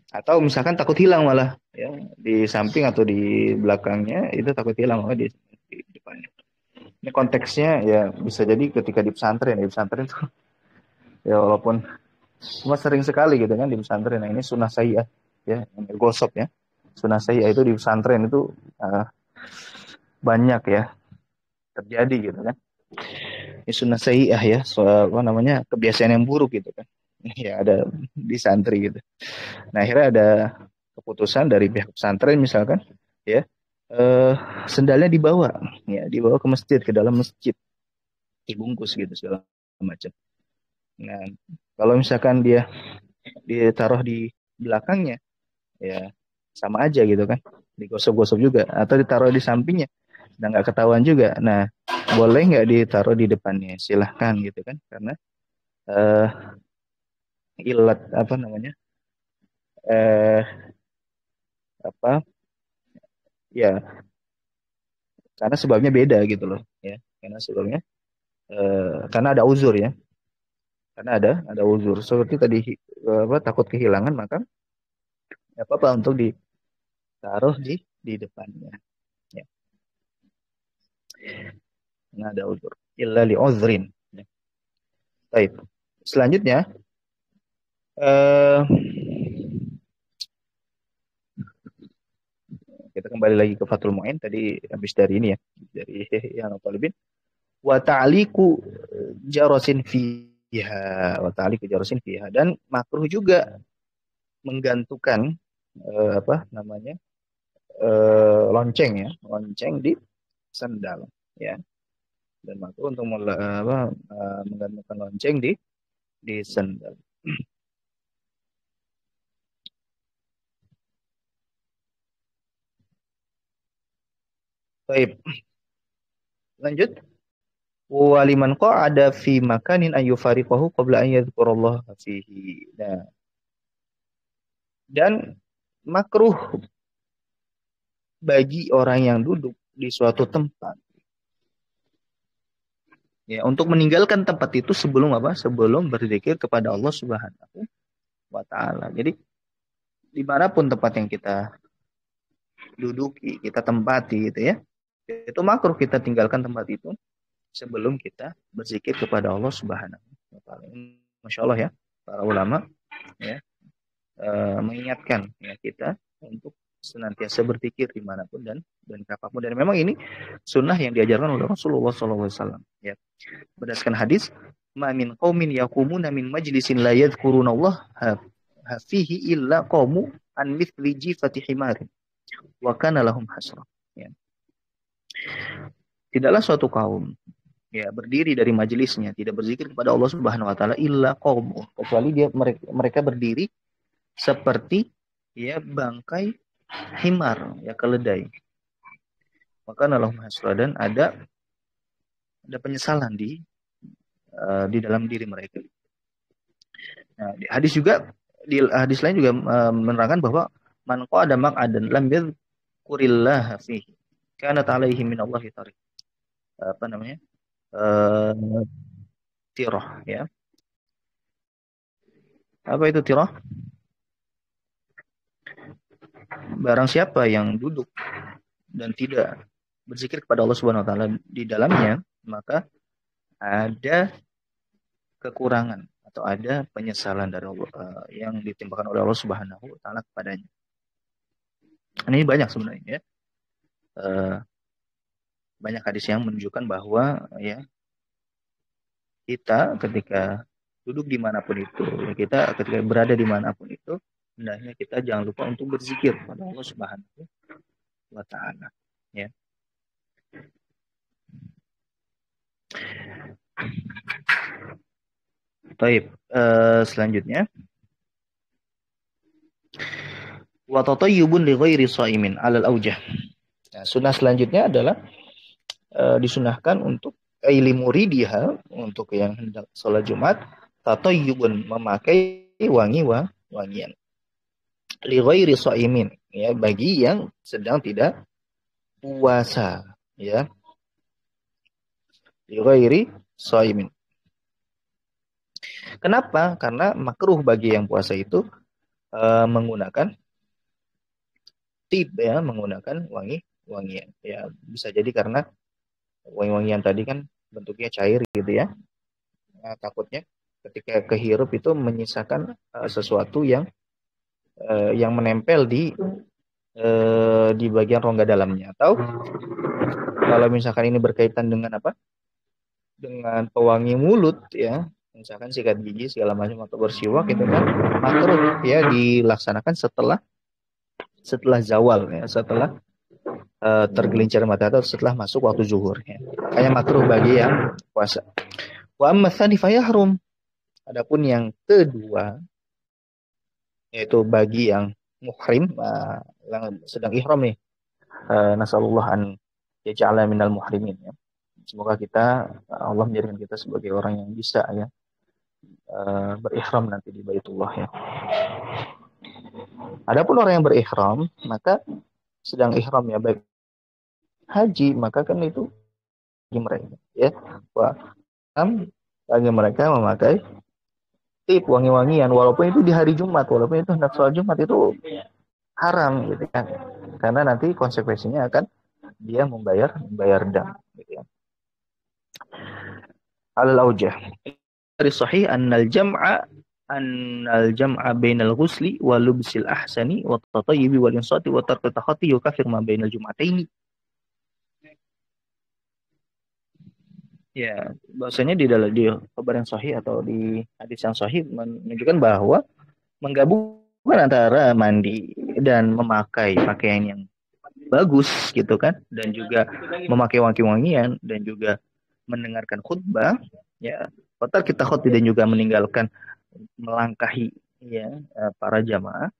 Atau misalkan takut hilang malah ya di samping atau di belakangnya itu takut hilang, maka di depannya. Ini konteksnya ya bisa jadi ketika di pesantren itu ya walaupun cuma sering sekali gitu kan di pesantren. Nah, ini sunnah sayyah ya, gosok ya. Sunnah sayyah itu di pesantren itu banyak ya terjadi gitu kan. Ini sunnah sayyah ya, soal apa namanya, kebiasaan yang buruk gitu kan. Ya ada di santri gitu. Nah, akhirnya ada keputusan dari pihak pesantren misalkan ya, eh, sendalnya dibawa ke masjid, ke dalam masjid, dibungkus gitu segala macam. Nah, kalau misalkan dia ditaruh di belakangnya ya sama aja gitu kan, digosok-gosok juga, atau ditaruh di sampingnya dan nggak ketahuan juga. Nah, boleh nggak ditaruh di depannya, silahkan gitu kan, karena eh, ilat apa namanya, eh apa ya karena sebabnya beda gitu loh ya, karena sebabnya karena ada uzur ya, karena ada uzur seperti tadi apa, takut kehilangan, maka ya apa-apa untuk ditaruh di depannya ya, karena ada uzur illa li uzrin ya. Baik, selanjutnya eh kita kembali lagi ke Fathul Mu'in tadi, habis dari ini ya, dari yang Talibin wa ta'liqu jarasin fiha, wa ta'liqu jarasin fiha, dan makruh juga menggantungkan apa namanya, lonceng ya, lonceng di sandal ya, dan makruh untuk menggantungkan lonceng di sandal. Baik, lanjut. Waliman ada fi makanin an yufariqahu qabla an yadhkurallaha fihi. Nah, dan makruh bagi orang yang duduk di suatu tempat ya untuk meninggalkan tempat itu sebelum apa? Sebelum berzikir kepada Allah Subhanahu wa taala. Jadi dimanapun tempat yang kita duduki, kita tempati gitu ya, itu makruh kita tinggalkan tempat itu sebelum kita berzikir kepada Allah Subhanahu wa taala. Masya Allah ya, para ulama ya mengingatkan ya kita untuk senantiasa berzikir dimanapun dan kapanpun, dan memang ini sunnah yang diajarkan oleh Rasulullah SAW ya, berdasarkan hadis ma min qaumin yaqumuna min majlisin la yadhkurunallah fihi illa qamu an mithli jifati himarin wa kana lahum hasrah ya. Tidaklah suatu kaum ya berdiri dari majelisnya tidak berzikir kepada Allah Subhanahu wa taala illa qaum, kecuali mereka berdiri seperti ya bangkai himar ya, keledai. Maka lahum hasrah, dan ada penyesalan di dalam diri mereka. Nah, di hadis juga, di hadis lain juga menerangkan bahwa man qada maq'adan lam yadhkurillah fihi kana alaihi min Allah tariq. Apa namanya? Tirah ya. Apa itu tirah? Barang siapa yang duduk dan tidak berzikir kepada Allah Subhanahu wa taala di dalamnya, maka ada kekurangan atau ada penyesalan dari Allah yang ditimpakan oleh Allah Subhanahu wa taala kepadanya. Ini banyak sebenarnya ya. Banyak hadis yang menunjukkan bahwa ya kita ketika duduk dimanapun itu, ya kita ketika berada dimanapun itu, hendaknya kita jangan lupa untuk berzikir kepada Allah Subhanahu wa taala ya. Baik, selanjutnya wa tatayyubun li ghairi shaimin 'alal aujah. Nah, sunnah selanjutnya adalah disunahkan untuk ili muridiha, untuk yang hendak sholat Jumat, tatayyubun, memakai wangian li ghairi shaimin ya, bagi yang sedang tidak puasa ya, li ghairi shaimin. Kenapa? Karena makruh bagi yang puasa itu menggunakan tib ya, menggunakan wangian ya, bisa jadi karena wangi-wangian tadi kan bentuknya cair gitu ya. Nah, takutnya ketika kehirup itu menyisakan sesuatu yang menempel di bagian rongga dalamnya, atau kalau misalkan ini berkaitan dengan apa? Dengan pewangi mulut ya, misalkan sikat gigi segala macam atau bersiwak, itu kan makruh ya dilaksanakan setelah zawal ya, setelah tergelincir mata atau setelah masuk waktu zuhur ya. Hanya makruh bagi yang puasa. Wa amma tsani fayahrum. Adapun yang kedua yaitu bagi yang muhrim, yang sedang ihram nih. Nasallallahu an yaj'ala minal muhrimin ya. Semoga kita, Allah menjadikan kita sebagai orang yang bisa ya berihram nanti di Baitullah ya. Adapun orang yang berihram, maka sedang ihram ya, baik haji, maka kan itu bagi mereka ya. Wah, bagi mereka memakai tip wangi-wangian walaupun itu di hari Jumat, walaupun itu hendak sholat Jumat, itu haram gitu kan. Karena nanti konsekuensinya akan dia membayar dam gitu ya. Al-aujah dari sahih annal jam'a bainal ghusli wa lubsil ahsani wa tatayyibi wal insati wa tarku takhati yukafir ma bainal jum'ataini. Ya, bahasanya di dalam di kabar yang sahih atau di hadis yang sahih menunjukkan bahwa menggabungkan antara mandi dan memakai pakaian yang bagus gitu kan, dan juga memakai wangi-wangian dan juga mendengarkan khutbah ya, kotar kita khutbah dan juga meninggalkan melangkahi ya para jamaah,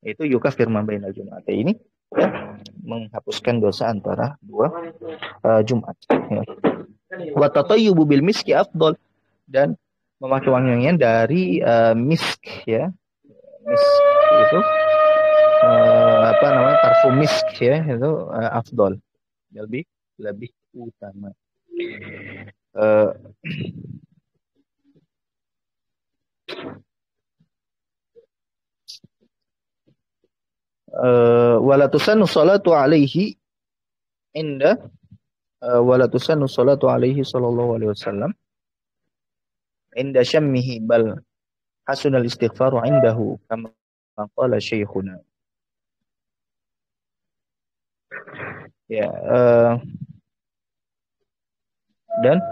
itu yuka firman bainal jumat ini ya, menghapuskan dosa antara dua Jumat ya. Wa tatayyubu bil miski afdal, dan memakai wangi-wangian dari misk ya. Misk itu apa namanya, parfum misk ya, itu afdal, lebih lebih utama. Uh, wala tusannu salatu alaihi inda wala tusannu salatu alaihi sallallahu alaihi wasallam inda syammihi bal hasunal istighfaru indahu kama qala syekhuna. Ya, dan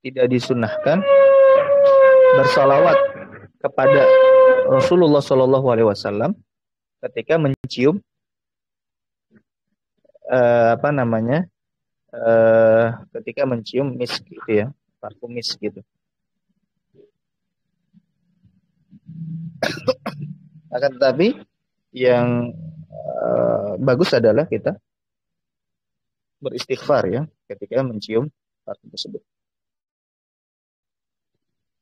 tidak disunahkan bersalawat kepada Rasulullah Shallallahu Alaihi Wasallam ketika mencium apa namanya, ketika mencium misk gitu ya, parfum misk gitu. Akan tetapi yang bagus adalah kita beristighfar ya ketika mencium parfum tersebut.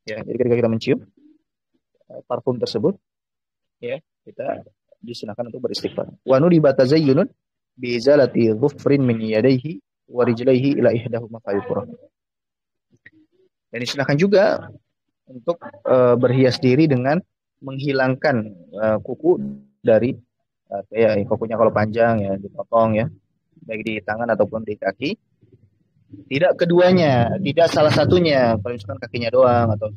Ya, jadi ketika kita mencium parfum tersebut, ya kita disunahkan untuk beristighfar. Wa nudiba tazayyunun bi izalati dhufrin min yadayhi wa rijlaihi ila ihdahuma fayuqra. Dan disunahkan juga untuk berhias diri dengan menghilangkan kuku dari ya kukunya kalau panjang ya dipotong ya, baik di tangan ataupun di kaki. Tidak keduanya, tidak salah satunya. Kalau misalkan kakinya doang atau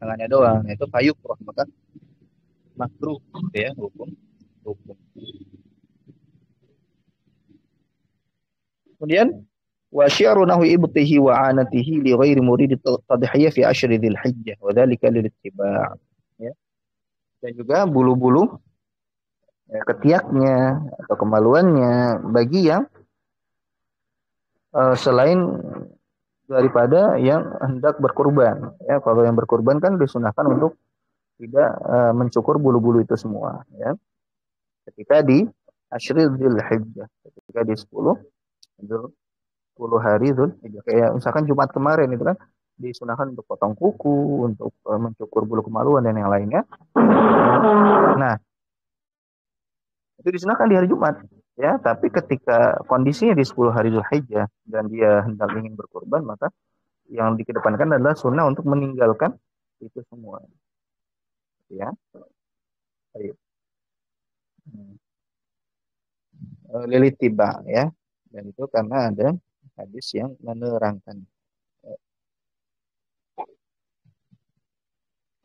tangannya doang, itu fayuqra, maka makruh ya, hukum. Kemudian wa syi'ru nahwi ibtihi wa anatihi li ghairi murid tadhiyah fi ashri dzil hijjah wa dzalika lil ittiba' ya. Dan juga bulu-bulu ya, ketiaknya atau kemaluannya bagi yang selain daripada yang hendak berkurban ya. Kalau yang berkurban kan disunahkan untuk tidak mencukur bulu-bulu itu semua ya. Ketika di ashri dzil hijjah, ketika di 10 hari Dzulhijjah, kayak misalkan Jumat kemarin itu kan disunahkan untuk potong kuku, untuk mencukur bulu kemaluan dan yang lainnya. Nah, itu disunahkan di hari Jumat ya, tapi ketika kondisinya di 10 hari Dzulhijjah dan dia hendak ingin berkorban, maka yang dikedepankan adalah sunnah untuk meninggalkan itu semua ya. Ayo. Lilit tiba ya, dan itu karena ada hadis yang menerangkan.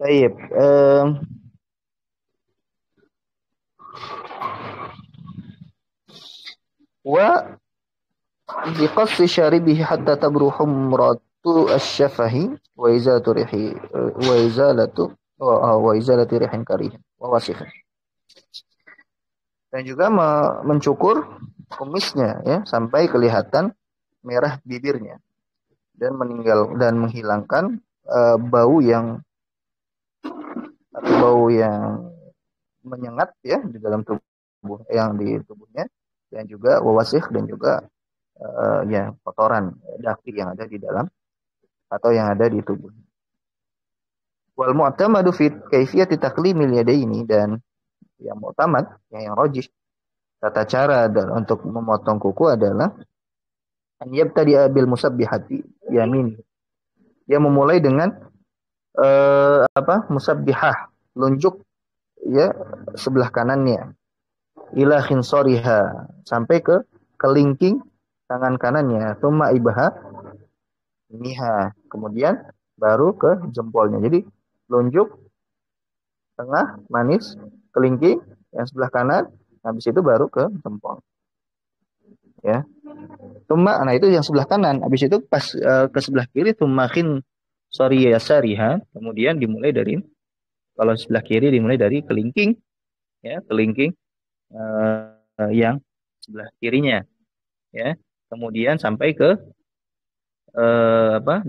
Baik, wa biqassi syaribihi hatta tabru humratu asy-syafahi wa izalatu rihi wa izalati rihin karih wa wasikh. Dan juga mencukur kumisnya ya sampai kelihatan merah bibirnya, dan menghilangkan bau yang menyengat ya di dalam tubuh, yang di tubuhnya, dan juga wawasih, dan juga ya kotoran daki yang ada di dalam atau yang ada di tubuh. Wal mu'tamadu fi kaifiyati taqlimil yadaini, dan yang mu'tamad yang rajih Tata cara untuk memotong kuku adalah an yabtadi'a bil musabbihati yamin. Dia memulai dengan musabbihah, lunjuk ya sebelah kanannya ila khinsariha sampai ke kelingking tangan kanannya, tsumma ibha miha, kemudian baru ke jempolnya. Jadi lunjuk, tengah, manis, kelingking yang sebelah kanan, habis itu baru ke jempol. Ya. Nah itu yang sebelah kanan. Habis itu pas ke sebelah kiri tumakin sorry ya sariha. Kemudian dimulai dari kalau sebelah kiri dimulai dari kelingking, ya kelingking yang sebelah kirinya, ya. Kemudian sampai ke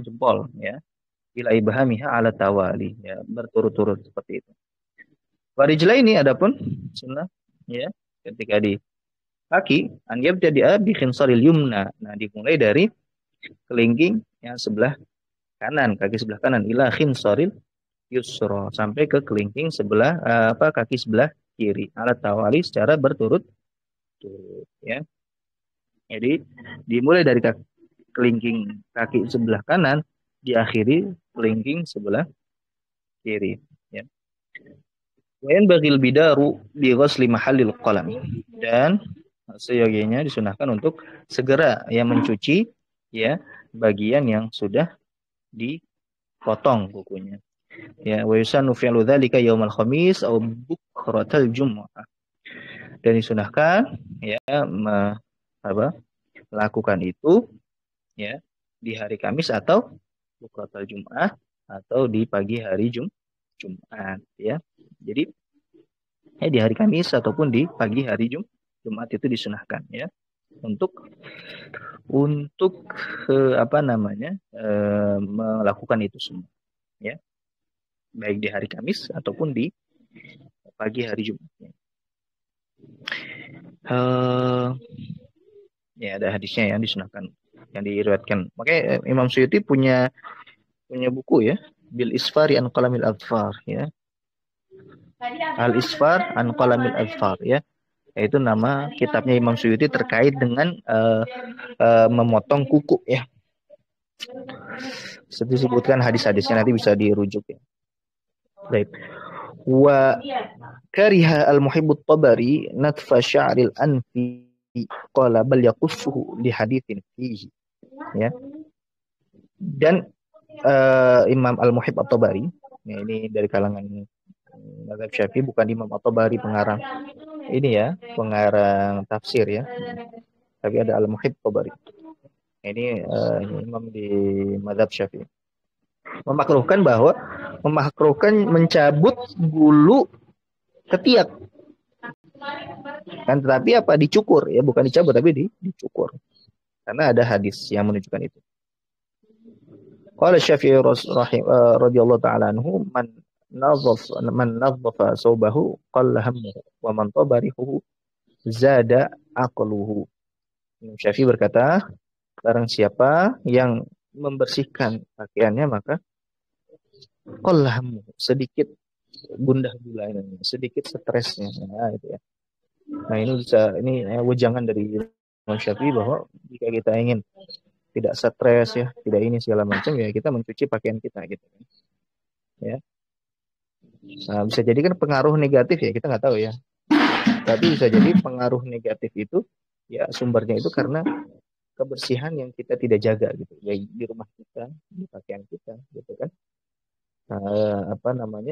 jempol, ya. Bila ibhamiha ala tawali, ya berturut-turut seperti itu. Warijla ini adapun sunnah, ya ketika di kaki an yabtadi'a bi khinsaril yumna. Nah, dimulai dari kelingking yang sebelah kanan, kaki sebelah kanan ila khinsaril yusra sampai ke kelingking sebelah kaki sebelah kiri ala tawali secara berturut-turut, ya. Jadi dimulai dari kelingking kaki sebelah kanan, diakhiri kelingking sebelah kiri, ya. Wayan bagil bidaru bi ghusli mahallil qalam, dan seyogianya disunahkan untuk segera mencuci ya bagian yang sudah dipotong kukunya. Ya, wa yusannu fi'lu dzalika yaumal khamis aw bukratal jumu'ah. Dan disunahkan ya melakukan itu ya di hari Kamis atau bukratal jumu'ah atau di pagi hari Jumat, ya. Jadi di hari Kamis ataupun di pagi hari Jumat itu disunahkan, ya, untuk melakukan itu semua, ya, baik di hari Kamis ataupun di pagi hari Jumat. Ya ada hadisnya yang disunahkan, yang diriwayatkan. Makanya Imam Suyuti punya buku, ya, Bil Isfari an Qalamil Adfar, ya. Al Isfar an Qalamil Adfar, ya. Yaitu nama kitabnya Imam Suyuti terkait dengan memotong kuku, ya. Disebutkan hadis-hadisnya, nanti bisa dirujuk, ya. Baik. Wa kariha al-muhibbut tabari natfa sya'ril anfi qala bal yaqussuhu li haditsin fihi, ya. Dan Imam Al-Muhibb At-Tabari, ya, ini dari kalangan mazhab Syafi'i, bukan Imam At-Tabari pengarang ini, ya, pengarang tafsir, ya, tapi ada Al-Muhibb At-Tabari. Ini imam di mazhab Syafi'i memakruhkan mencabut bulu ketiak, kan, tetapi dicukur, ya, bukan dicabut tapi dicukur, karena ada hadis yang menunjukkan itu. Qala Syafi'i radhiyallahu ta'ala anhu man nadhafa sawbahu qalla hammuhu wa man tabarihu zada aqluhu. Syafi'i berkata, barang siapa yang membersihkan pakaiannya maka qalla hammuhu, sedikit gundah gulana, sedikit stresnya, nah, itu, ya. Nah, ini wejangan dari Imam Syafi'i bahwa jika kita ingin tidak stres, ya, tidak ini segala macam, ya, kita mencuci pakaian kita, gitu, ya. Nah, bisa jadi kan pengaruh negatif, ya, kita nggak tahu, ya, tapi bisa jadi pengaruh negatif itu, ya, sumbernya itu karena kebersihan yang kita tidak jaga, gitu, ya, di rumah kita, di pakaian kita, gitu kan.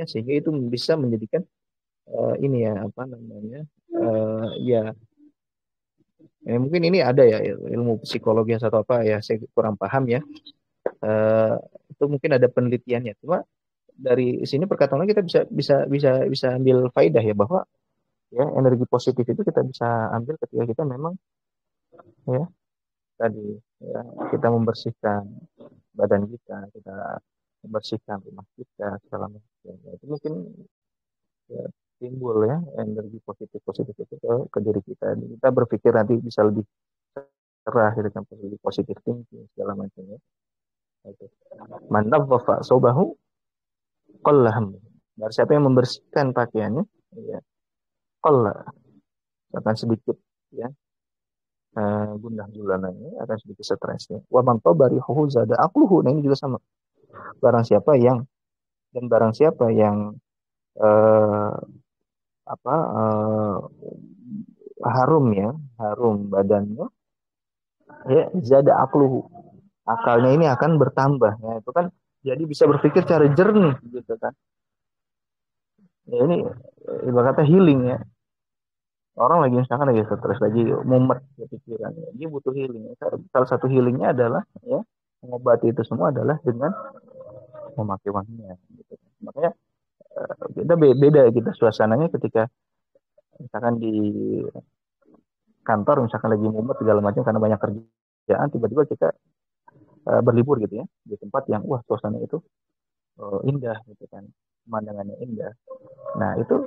Sehingga itu bisa menjadikan mungkin ini ada, ya, ilmu psikologi atau apa, ya, saya kurang paham, ya. Itu mungkin ada penelitiannya. Cuma dari sini perkataan kita bisa ambil faidah, ya, bahwa, ya, energi positif itu kita bisa ambil ketika kita memang, ya, tadi, ya, kita membersihkan badan kita membersihkan rumah kita segala macam. Itu mungkin, ya, timbul, ya, energi positif itu ke diri kita. Kita berpikir nanti bisa lebih cerah, dengan positif thinking segala macam, ya. Man nadzafa saubahu qalla hammuhu. Dari siapa yang membersihkan pakaiannya, ya, qalla, akan sedikit ya, gundah gulana ini akan sedikit stres ya. Wa man tabarihu zada aqluhu. Nah ini juga sama. Barang siapa yang barang siapa yang eh, apa harum ya, harum badannya, ya zada aqluhu. Akalnya ini akan bertambah ya. Itu kan jadi bisa berpikir cara jernih gitu kan. Ya ini ibaratnya healing ya. Orang lagi misalkan lagi stres, lagi mumet ya pikirannya, dia butuh healing. Salah satu healingnya adalah ya mengobati itu semua adalah dengan memakai wangian. Gitu. Makanya kita beda kita suasananya ketika misalkan di kantor, misalkan lagi mumet segala macam karena banyak kerjaan, tiba-tiba kita berlibur gitu ya di tempat yang wah suasana itu indah gitu kan, pemandangannya indah. Nah itu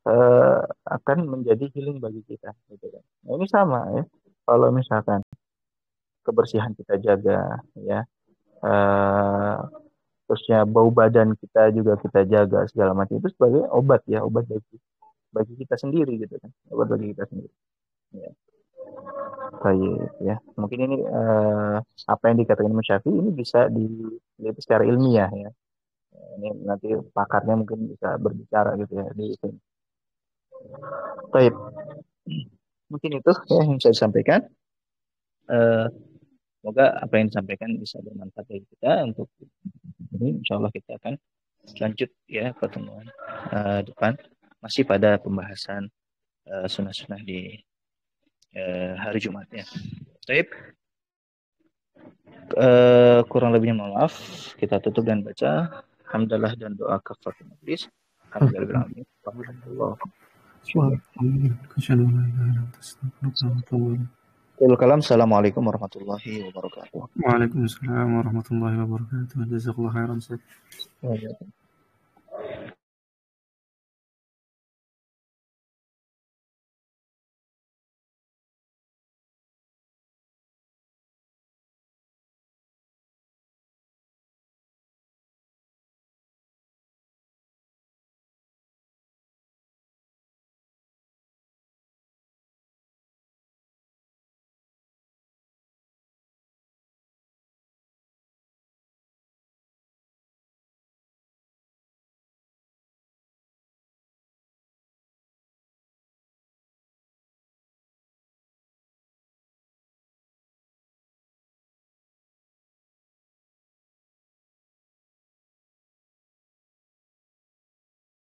eh, akan menjadi healing bagi kita gitu kan. Nah ini sama ya. Kalau misalkan kebersihan kita jaga ya, eh, terusnya bau badan kita juga kita jaga segala macam itu sebagai obat ya, obat bagi kita sendiri gitu kan, obat bagi kita sendiri ya. Baik ya, mungkin ini apa yang dikatakan Imam Syafi'i ini bisa dilihat secara ilmiah ya. Ini nanti pakarnya mungkin bisa berbicara gitu ya di sini. Baik, mungkin itu ya yang saya sampaikan. Eh, Semoga apa yang disampaikan bisa bermanfaat bagi kita untuk ini. Insya Allah kita akan lanjut ya pertemuan depan masih pada pembahasan sunnah-sunnah di hari Jumat ya. Baik, kurang lebihnya mohon maaf. Kita tutup dan baca hamdalah dan doa kafaratul majlis. Alhamdulillah. Assalamualaikum warahmatullahi wabarakatuh. Waalaikumsalam warahmatullahi wabarakatuh. Jazakallah khairan.